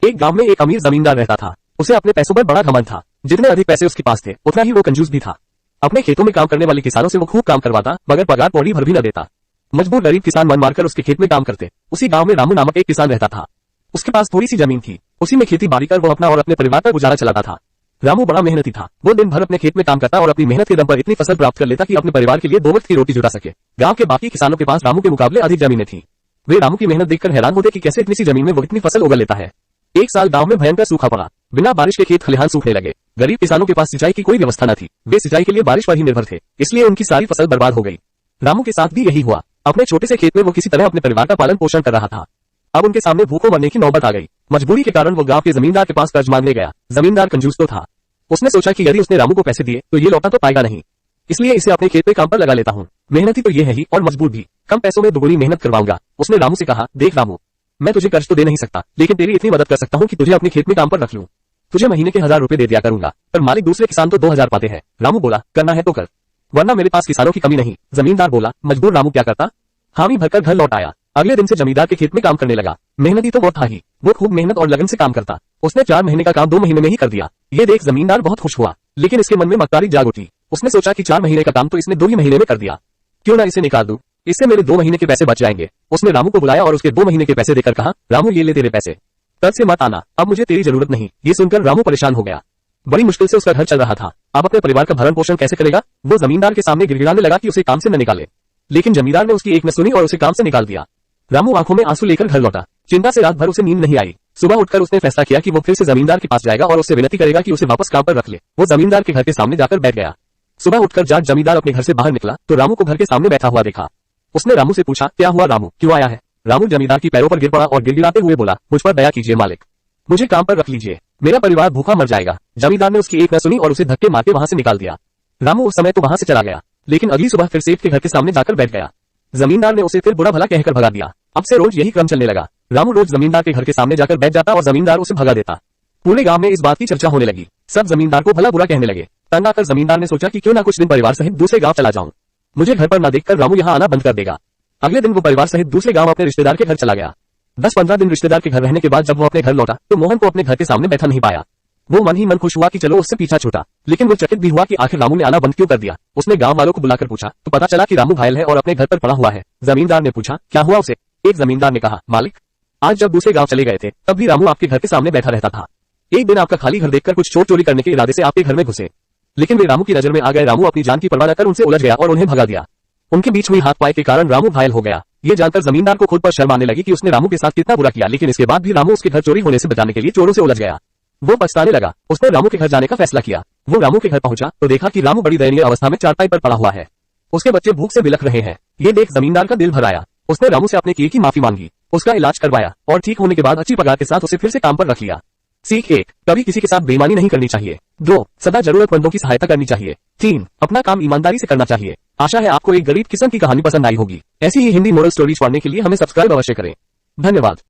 एक गांव में एक अमीर जमींदार रहता था। उसे अपने पैसों पर बड़ा घमंड था। जितने अधिक पैसे उसके पास थे उतना ही वो कंजूस भी था। अपने खेतों में काम करने वाले किसानों से वो खूब काम करवाता, मगर पगार पौड़ी भर भी न देता। मजबूर गरीब किसान मन मारकर उसके खेत में काम करते। उसी गांव में रामू नामक एक किसान रहता था। उसके पास थोड़ी सी जमीन थी। उसी में खेती बाड़ी कर वो अपना और अपने परिवार का गुजारा चलाता था। रामू बड़ा मेहनती था। वो दिन भर अपने खेत में काम करता और अपनी मेहनत के दम पर इतनी फसल प्राप्त कर लेता कि अपने परिवार के लिए 2 वक्त की रोटी जुटा सके। गांव के बाकी किसानों के पास रामू के मुकाबले अधिक जमीनें थी। वे रामू की मेहनत देखकर हैरान होते कि कैसे इतनी सी जमीन में वो इतनी फसल उगा लेता है। एक साल गांव में भयंकर सूखा पड़ा। बिना बारिश के खेत खलिहान सूखने लगे। गरीब किसानों के पास सिंचाई की कोई व्यवस्था न थी। वे सिंचाई के लिए बारिश पर ही निर्भर थे, इसलिए उनकी सारी फसल बर्बाद हो गई। रामू के साथ भी यही हुआ। अपने छोटे से खेत में वो किसी तरह अपने परिवार का पालन पोषण कर रहा था। अब उनके सामने भूखों मरने की नौबत आ गई। मजबूरी के कारण वो गांव के जमींदार के पास कर्ज मांगने गया। जमींदार कंजूस तो था। उसने सोचा कि यदि उसने रामू को पैसे दिए तो ये लौटा तो पाएगा नहीं, इसलिए इसे अपने खेत पे काम पर लगा लेता हूँ। मेहनती तो ये है ही और मजबूर भी। कम पैसों में दुगुनी मेहनत करवाऊंगा। उसने रामू से कहा, देख रामू, मैं तुझे कर्ज तो दे नहीं सकता, लेकिन तेरी इतनी मदद कर सकता हूँ कि तुझे अपने खेत में काम पर रख लूं। तुझे महीने के 1000 रुपए दे दिया करूंगा, पर मालिक दूसरे किसान तो 2000 पाते हैं। रामू बोला, करना है तो कर, वरना मेरे पास किसानों की कमी नहीं। जमींदार बोला, मजबूर रामू क्या करता। हामी भरकर घर लौट आया। अगले दिन से जमींदार के खेत में काम करने लगा। मेहनती तो वो था ही, वो खूब मेहनत और लगन से काम करता। उसने 4 महीने का काम 2 महीने में ही कर दिया। ये देख जमींदार बहुत खुश हुआ, लेकिन इसके मन में मक्कारी जाग उठी। उसने सोचा कि 4 महीने का काम तो इसने 2 ही महीने में कर दिया, क्यों ना इसे निकाल दूं, इससे मेरे 2 महीने के पैसे बच जाएंगे। उसने रामू को बुलाया और उसके 2 महीने के पैसे देकर कहा, रामू ये ले तेरे पैसे, कल से मत आना, अब मुझे तेरी जरूरत नहीं। ये सुनकर रामू परेशान हो गया। बड़ी मुश्किल से उसका घर चल रहा था। अब अपने परिवार का भरण पोषण कैसे करेगा। वो जमींदार के सामने गिड़गिड़ाने लगा कि उसे काम से न निकाले, लेकिन जमींदार ने उसकी एक न सुनी और उसे काम से निकाल दिया। रामू आंखों में आंसू लेकर घर लौटा। चिंता से रात भर उसे नींद नहीं आई। सुबह उठकर उसने फैसला किया कि वो फिर से जमींदार के पास जाएगा और उससे विनती करेगा कि उसे वापस काम पर रख ले। वो जमींदार के घर के सामने जाकर बैठ गया। सुबह उठकर जब जमींदार अपने घर से बाहर निकला तो रामू को घर के सामने बैठा हुआ देखा। उसने रामू से पूछा, क्या हुआ रामू, क्यों आया है। रामू जमींदार की पैरों पर गिर पड़ा और गिड़गिड़ाते हुए बोला, मुझ पर दया कीजिए मालिक, मुझे काम पर रख लीजिए, मेरा परिवार भूखा मर जाएगा। जमींदार ने उसकी एक न सुनी और उसे धक्के मार के वहां से निकाल दिया। रामू उस समय तो वहां से चला गया, लेकिन अगली सुबह फिर सेठ के घर के सामने जाकर बैठ गया। जमींदार ने उसे फिर बुरा भला कहकर भगा दिया। अब से रोज यही क्रम चलने लगा। रामू रोज जमींदार के घर के सामने जाकर बैठ जाता और जमींदार उसे भगा देता। पूरे गांव में इस बात की चर्चा होने लगी। सब जमींदार को भला बुरा कहने लगे। तंग आकर जमींदार ने सोचा कि क्यों ना कुछ दिन परिवार सहित दूसरे गांव चला जाऊं, मुझे घर पर न देखकर रामू यहाँ आना बंद कर देगा। अगले दिन वो परिवार सहित दूसरे गांव अपने रिश्तेदार के घर चला गया। 10-15 दिन रिश्तेदार के घर रहने के बाद जब वो अपने घर लौटा तो मोहन को अपने घर के सामने बैठा नहीं पाया। वो मन ही मन खुश हुआ कि चलो उससे पीछा छूटा, लेकिन वो चकित भी हुआ कि आखिर रामू ने आना बंद क्यों कर दिया। उसने गांव वालों को बुलाकर पूछा तो पता चला कि रामू घायल है और अपने घर पर पड़ा हुआ है। जमींदार ने पूछा, क्या हुआ उसे। एक जमींदार ने कहा, मालिक, आज जब दूसरे गांव चले गए थे तब भी रामू आपके घर के सामने बैठा रहता था। एक दिन आपका खाली घर देखकर कुछ चोर चोरी करने के इरादे से आपके घर में घुसे, लेकिन वे रामू की नजर में आ गए। रामू अपनी जान की परवाह न कर उनसे उलझ गया और उन्हें भगा दिया। उनके बीच हुई हाथ पाई के कारण रामू घायल हो गया। ये जानकर जमींदार को खुद पर शर्म आने लगी कि उसने रामू के साथ कितना बुरा किया, लेकिन इसके बाद भी रामू उसके घर चोरी होने से बचाने के लिए चोरों से उलझ गया। वो पछताने लगा। उसने रामू के घर जाने का फैसला किया। वो रामू के घर पहुंचा तो देखा कि रामू बड़ी दयनीय अवस्था में चारपाई पर पड़ा हुआ है। उसके बच्चे भूख से बिलख रहे हैं। ये देख जमींदार का दिल भर आया। उसने रामू से अपने किए की माफी मांगी, उसका इलाज करवाया और ठीक होने के बाद अच्छी पगार के साथ उसे फिर से काम पर रख लिया। सीख 1, कभी किसी के साथ बेईमानी नहीं करनी चाहिए। 2, सदा जरूरतमंदों की सहायता करनी चाहिए। 3, अपना काम ईमानदारी से करना चाहिए। आशा है आपको एक गरीब किसान की कहानी पसंद आई होगी। ऐसी ही हिंदी मोरल स्टोरीज पढ़ने के लिए हमें सब्सक्राइब अवश्य करें। धन्यवाद।